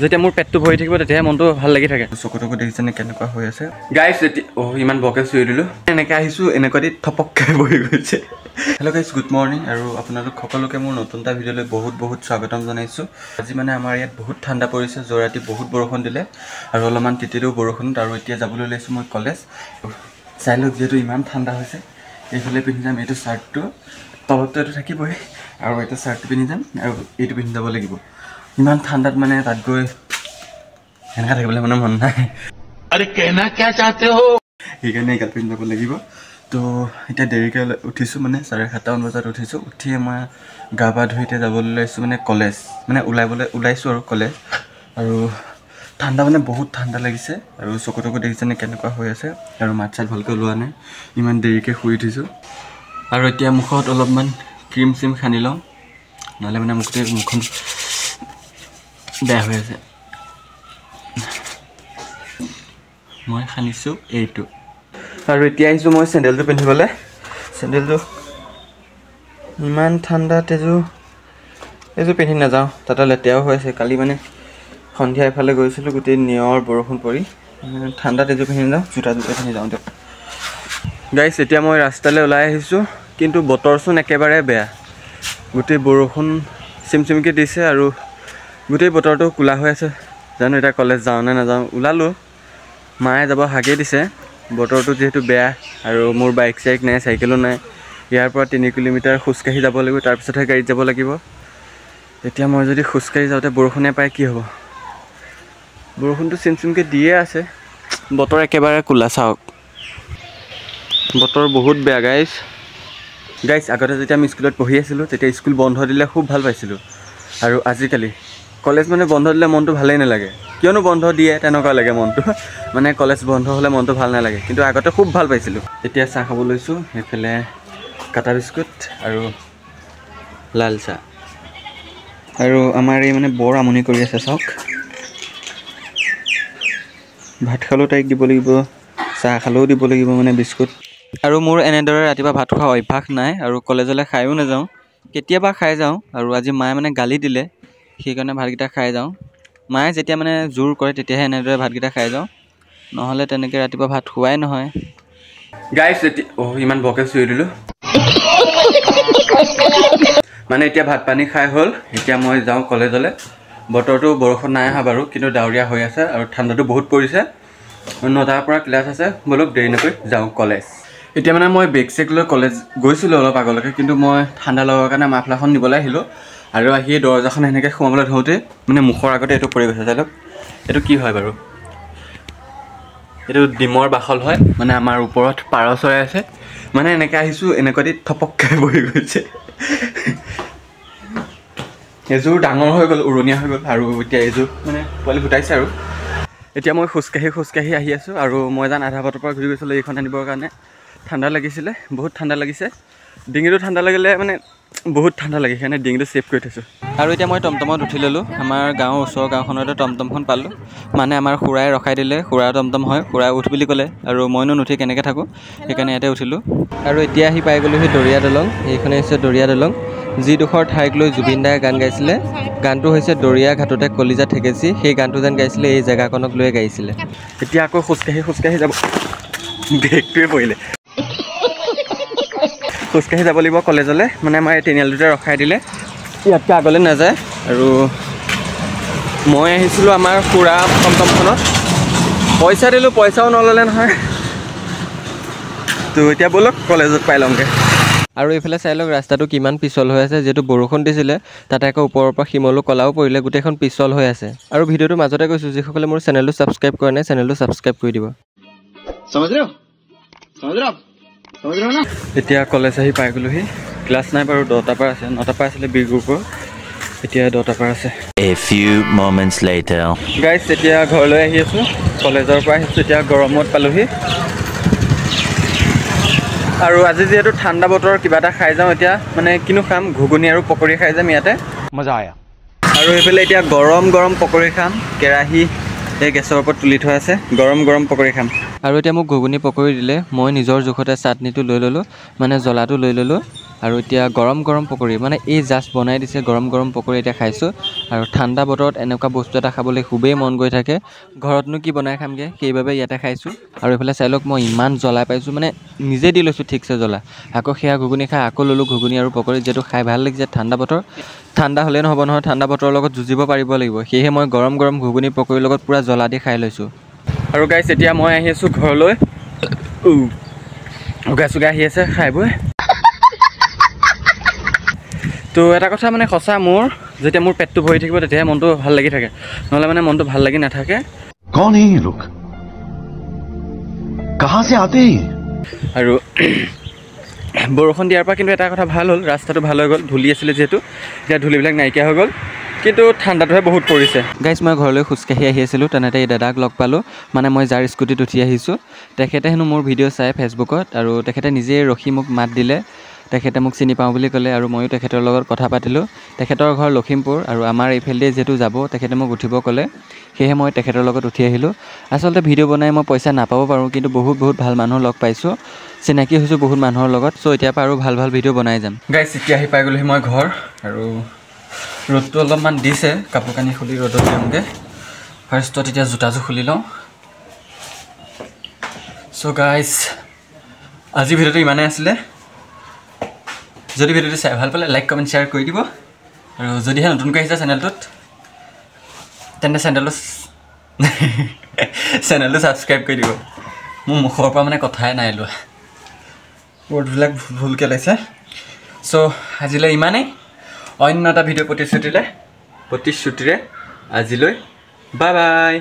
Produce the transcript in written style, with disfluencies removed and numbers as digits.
যেতিয়া মোৰ পেটটো ভৰি থাকিব তেতিয়াহে মনটো ভাল লাগি থাকে। চকুটকু দেখিছেনে কেনেকুৱা হৈ আছে গাইছ। ইমান বকে চুই দিলোঁ। এনেকৈ আহিছোঁ, এনেকুৱা দি থপককৈ বহি গৈছে। হেল্ল' গাইছ, গুড মৰ্ণিং। আৰু আপোনালোক সকলোকে মোৰ নতুন এটা ভিডিঅ'লৈ বহুত বহুত স্বাগতম জনাইছোঁ। আজি মানে আমাৰ ইয়াত বহুত ঠাণ্ডা পৰিছে। যোৱা ৰাতি বহুত বৰষুণ দিলে আৰু অলপমান তিতিলেও বৰষুণত। আৰু এতিয়া যাবলৈ ওলাইছোঁ মই কলেজ। চাই লওক, যিহেতু ইমান ঠাণ্ডা হৈছে, এইফালে পিন্ধি যাম এইটো চাৰ্টটো, তলতটো এইটো থাকিবই, আৰু এইটো চাৰ্টটো পিন্ধি যাম আৰু এইটো পিন্ধি যাব লাগিব। ইমান ঠাণ্ডাত মানে তাত গৈ এনেকৈ থাকিবলৈ মানে মন নাই। আৰে কেনা কিয়া চাহতে হো, সেইকাৰণে এইগাল পিন্ধি যাব লাগিব। তো এতিয়া দেৰিকৈ উঠিছোঁ, মানে 7:30 বজাত উঠিছোঁ। উঠিয়ে মই গা পা ধুই এতিয়া যাবলৈ ওলাইছোঁ মানে কলেজ, মানে ওলাইছোঁ আৰু কলেজ। আৰু ঠাণ্ডা মানে বহুত ঠাণ্ডা লাগিছে। আৰু চকুটকু দেখিছেনে কেনেকুৱা হৈ আছে। আৰু মাত চাত ভালকৈ ওলোৱা নাই, ইমান দেৰিকৈ শুই উঠিছোঁ। আৰু এতিয়া মুখত অলপমান ক্ৰীম চিম সানি লওঁ, নহ'লে মানে মুখখন বেয়া হৈ আছে। মই সানিছোঁ এইটো। আৰু এতিয়া আহিছোঁ মই চেণ্ডেলটো পিন্ধিবলৈ। চেণ্ডেলটো ইমান ঠাণ্ডাত এইযোৰ পিন্ধি নাযাওঁ, তাতে লেতেৰাও হৈ আছে। কালি মানে সন্ধিয়া এফালে গৈছিলোঁ, গোটেই নিয়ৰ বৰষুণ পৰি। ঠাণ্ডাত এইযোৰ পিন্ধি যাওঁ, জোতা পিন্ধি যাওঁ দিয়ক গাইছ। এতিয়া মই ৰাস্তালৈ ওলাই আহিছোঁ, কিন্তু বতৰচোন একেবাৰে বেয়া। গোটেই বৰষুণ চিমচিমকৈ দিছে আৰু গোটেই বতৰটো ক'লা হৈ আছে। জানো এতিয়া কলেজ যাওঁ নে নাযাওঁ। ওলালোঁ, মায়ে যাব হাগে দিছে। বতৰটো যিহেতু বেয়া আৰু মোৰ বাইক চাইক নাই, চাইকেলো নাই। ইয়াৰ পৰা 3 কিলোমিটাৰ খোজকাঢ়ি যাব লাগিব, তাৰপিছতহে গাড়ীত যাব লাগিব। এতিয়া মই যদি খোজকাঢ়ি যাওঁতে বৰষুণে পায় কি হ'ব। বৰষুণটো চিমচিমকৈ দিয়ে আছে, বতৰ একেবাৰে ক'লা। চাওক, বতৰ বহুত বেয়া গাইছ। আগতে যেতিয়া আমি স্কুলত পঢ়ি আছিলোঁ, তেতিয়া স্কুল বন্ধ দিলে খুব ভাল পাইছিলোঁ। আৰু আজিকালি কলেজ মানে বন্ধ দিলে মনটো ভালেই নালাগে। কিয়নো বন্ধ দিয়ে তেনেকুৱা লাগে মনটো, মানে কলেজ বন্ধ হ'লে মনটো ভাল নালাগে। কিন্তু আগতে খুব ভাল পাইছিলোঁ। এতিয়া চাহ খাব লৈছোঁ, সেইফালে কাটা বিস্কুট আৰু লাল চাহ। আৰু আমাৰ এই মানে বৰ আমনি কৰি আছে। চাওক, ভাত খালেও তাইক দিব লাগিব, চাহ খালেও দিব লাগিব, মানে বিস্কুট। আৰু মোৰ এনেদৰে ৰাতিপুৱা ভাত খোৱা অভ্যাস নাই, আৰু কলেজলৈ খায়ো নাযাওঁ, কেতিয়াবা খাই যাওঁ। আৰু আজি মায়ে মানে গালি দিলে, সেইকাৰণে ভাতকেইটা খাই যাওঁ। মায়ে যেতিয়া মানে জোৰ কৰে তেতিয়াহে এনেদৰে ভাতকেইটা খাই যাওঁ, নহ'লে তেনেকৈ ৰাতিপুৱা ভাত খোৱাই নহয় গাইছ। ইমান বকে চুই দিলোঁ। মানে এতিয়া ভাত পানী খাই হ'ল, এতিয়া মই যাওঁ কলেজলৈ। বতৰটো বৰষুণ নাই অহা বাৰু, কিন্তু ডাৱৰীয়া হৈ আছে আৰু ঠাণ্ডাটো বহুত পৰিছে। 9টাৰ পৰা ক্লাছ আছে, ব'লক দেৰি নকৰি যাওঁ কলেজ। এতিয়া মানে মই বেগ চেগ লৈ কলেজ গৈছিলোঁ অলপ আগলৈকে, কিন্তু মই ঠাণ্ডা লগাৰ কাৰণে মাফলাখন নিবলৈ আহিলোঁ। আৰু আহি দৰজাখন এনেকৈ সোমাবলৈ ধৰোঁতে মানে মুখৰ আগতে এইটো পৰি গৈছে। চাই লওক, এইটো কি হয় বাৰু? এইটো ডিমৰ বাখল হয়, মানে আমাৰ ওপৰত পাৰ চৰাই আছে। মানে এনেকৈ আহিছোঁ, এনেকুৱা দি থপককৈ বহি গৈছে। এযোৰ ডাঙৰ হৈ গ'ল, উৰণীয়া হৈ গ'ল, আৰু এতিয়া এইযোৰ মানে পোৱালি ফুটাইছে। আৰু এতিয়া মই খোজকাঢ়ি আহি আছোঁ, আৰু মই আধা বাটৰ পৰা ঘূৰি গৈছিলোঁ এইখন আনিবৰ কাৰণে। ঠাণ্ডা লাগিছিলে, বহুত ঠাণ্ডা লাগিছে। ডিঙিটো ঠাণ্ডা লাগিলে মানে বহুত ঠাণ্ডা লাগে, সেইকাৰণে ডিঙিটো ছেভ কৰি থৈছোঁ। আৰু এতিয়া মই টমটমত উঠি ল'লোঁ। আমাৰ গাঁৱৰ ওচৰৰ গাঁওখনতে টমটমখন পালোঁ, মানে আমাৰ খুৰাই ৰখাই দিলে। খুৰা টমটম হয়, খুৰাই উঠ বুলি ক'লে, আৰু মইনো নুঠি কেনেকৈ থাকোঁ, সেইকাৰণে ইয়াতে উঠিলোঁ। আৰু এতিয়া আহি পাই গ'লোহি দৰিয়া দলং। এইখনে হৈছে দৰিয়া দলং, যিডোখৰ ঠাইক লৈ জুবিন দাই গান গাইছিলে। গানটো হৈছে দৰিয়া ঘাটতে কলিজা ঠেকেচি। সেই গানটো যেন গাইছিলে, এই জেগাকণক লৈয়ে গাইছিলে। এতিয়া আকৌ খোজকাঢ়ি যাব, বেগটোৱে পৰিলে। খোজকাঢ়ি যাব লাগিব কলেজলৈ, মানে আমাৰ এই তিনিআলিটোতে ৰখাই দিলে, ইয়াতকৈ আগলৈ নাযায়। আৰু মই আহিছিলোঁ আমাৰ খুৰা টমটমখনত, পইচা দিলোঁ, পইচাও নল'লে নহয়। তো এতিয়া ব'লক কলেজত পাই লওঁগৈ। আৰু এইফালে চাই লওক ৰাস্তাটো কিমান পিছল হৈ আছে। যিহেতু বৰষুণ দিছিলে, তাতে আকৌ ওপৰৰ পৰা শিমলু কলাও পৰিলে, গোটেইখন পিছল হৈ আছে। আৰু ভিডিঅ'টো মাজতে কৈছোঁ, যিসকলে মোৰ চেনেলটো ছাবস্ক্ৰাইব কৰা নাই, চেনেলটো ছাবস্ক্ৰাইব কৰি দিব। এতিয়া কলেজ আহি পাই গ'লোহি। ক্লাছ নাই বাৰু, 10টাৰ পৰা আছে। 9টাৰ পৰা আছিলে বি গ্ৰুপৰ, এতিয়া 10টাৰ পৰা আছে। A few moments later. গাইছ, এতিয়া ঘৰলৈ আহি আছোঁ, কলেজৰ পৰা আহিছোঁ। এতিয়া গৰমত পালোহি। আৰু আজি যিহেতু ঠাণ্ডা বতৰ, কিবা এটা খাই যাওঁ। এতিয়া মানে কিনো খাম, ঘুগুনি আৰু পকৰি খাই যাম ইয়াতে, মজা আয়া। আৰু সেইফালে এতিয়া গৰম গৰম পকৰি খাম। কেৰাহী এই গেছৰ ওপৰত তুলি থোৱা আছে, গৰম গৰম পকৰি খাম। আৰু এতিয়া মোক ঘুগুনি পকৰি দিলে, মই নিজৰ জোখতে চাটনিটো লৈ ল'লোঁ, মানে জ্বলাটো লৈ ল'লোঁ। আৰু এতিয়া গৰম গৰম পকৰি মানে এই জাষ্ট বনাই দিছে গৰম গৰম পকৰি এতিয়া খাইছোঁ আৰু ঠাণ্ডা বতৰত এনেকুৱা বস্তু এটা খাবলৈ খুবেই মন গৈ থাকে ঘৰতনো কি বনাই খামগৈ সেইবাবে ইয়াতে খাইছোঁ আৰু এইফালে চাই লওক মই ইমান জ্বলা পাইছোঁ মানে নিজে দি লৈছোঁ ঠিকছে জ্বলা আকৌ সেয়া ঘুগুনি খাই আকৌ ল'লোঁ ঘুগুনি আৰু পকৰি যিহেতু খাই ভাল লাগিছে ঠাণ্ডা বতৰ ঠাণ্ডা হ'লেই নহ'ব নহয় ঠাণ্ডা বতৰৰ লগত যুঁজিব পাৰিব লাগিব সেয়েহে মই গৰম গৰম ঘুগুনি পকৰিৰ লগত পূৰা জ্বলা দি খাই লৈছোঁ আৰু গাইছ এতিয়া মই আহি আছোঁ ঘৰলৈ উগাই চুগাই আহি আছে খাই বৈ তো এটা কথা মানে সঁচা মোৰ যেতিয়া মোৰ পেটটো ভৰি থাকিব তেতিয়াহে মনটো ভাল লাগি থাকে নহ'লে মানে মনটো ভাল লাগি নাথাকে कौन है ये लोग कहाँ से आते हैं আৰু বৰষুণ দিয়াৰ পৰা কিন্তু এটা কথা ভাল হ'ল ৰাস্তাটো ভাল হৈ গ'ল ধূলি আছিলে যিহেতু এতিয়া ধূলিবিলাক নাইকিয়া হৈ গ'ল কিন্তু ঠাণ্ডাটোহে বহুত পৰিছে গাইছ মই ঘৰলৈ খোজকাঢ়ি আহি আছিলোঁ তেনেতে এই দাদাক লগ পালোঁ মানে মই যাৰ স্কুটিত উঠি আহিছোঁ তেখেতে হেনো মোৰ ভিডিঅ' চাই ফেচবুকত আৰু তেখেতে নিজে ৰখি মোক মাত দিলে তেখেতে মোক চিনি পাওঁ বুলি ক'লে আৰু ময়ো তেখেতৰ লগত কথা পাতিলোঁ তেখেতৰ ঘৰ লখিমপুৰ আৰু আমাৰ এইফালে যিহেতু যাব তেখেতে মোক উঠিব ক'লে সেয়েহে মই তেখেতৰ লগত উঠি আহিলোঁ আচলতে ভিডিঅ' বনাই মই পইচা নাপাব পাৰোঁ কিন্তু বহুত ভাল মানুহ লগ পাইছোঁ চিনাকি হৈছোঁ বহুত মানুহৰ লগত চ' এতিয়াৰ পৰা আৰু ভাল ভিডিঅ' বনাই যাম গাইছ এতিয়া আহি পাই গ'লোহি মই ঘৰ আৰু ৰ'দটো অলপমান দিছে কাপোৰ কানি খুলি ৰ'দত দিওঁগৈ ফাৰ্ষ্টত এতিয়া জোতাযোৰ খুলি লওঁ চ' গাইছ আজি ভিডিঅ'টো ইমানেই আছিলে যদি ভিডিঅ'টো চাই ভাল পালে লাইক কমেণ্ট শ্বেয়াৰ কৰি দিব আৰু যদিহে নতুনকৈ আহিছে চেনেলটোত তেন্তে চেনেলটো ছাবস্ক্ৰাইব কৰি দিব মোৰ মুখৰ পৰা মানে কথাই নাই লোৱা ৱৰ্ডবিলাক ভুলকৈ ওলাইছে চ' আজিলৈ ইমানেই অন্য এটা ভিডিঅ' প্ৰতিশ্ৰুতিৰে আজিলৈ বাই বাই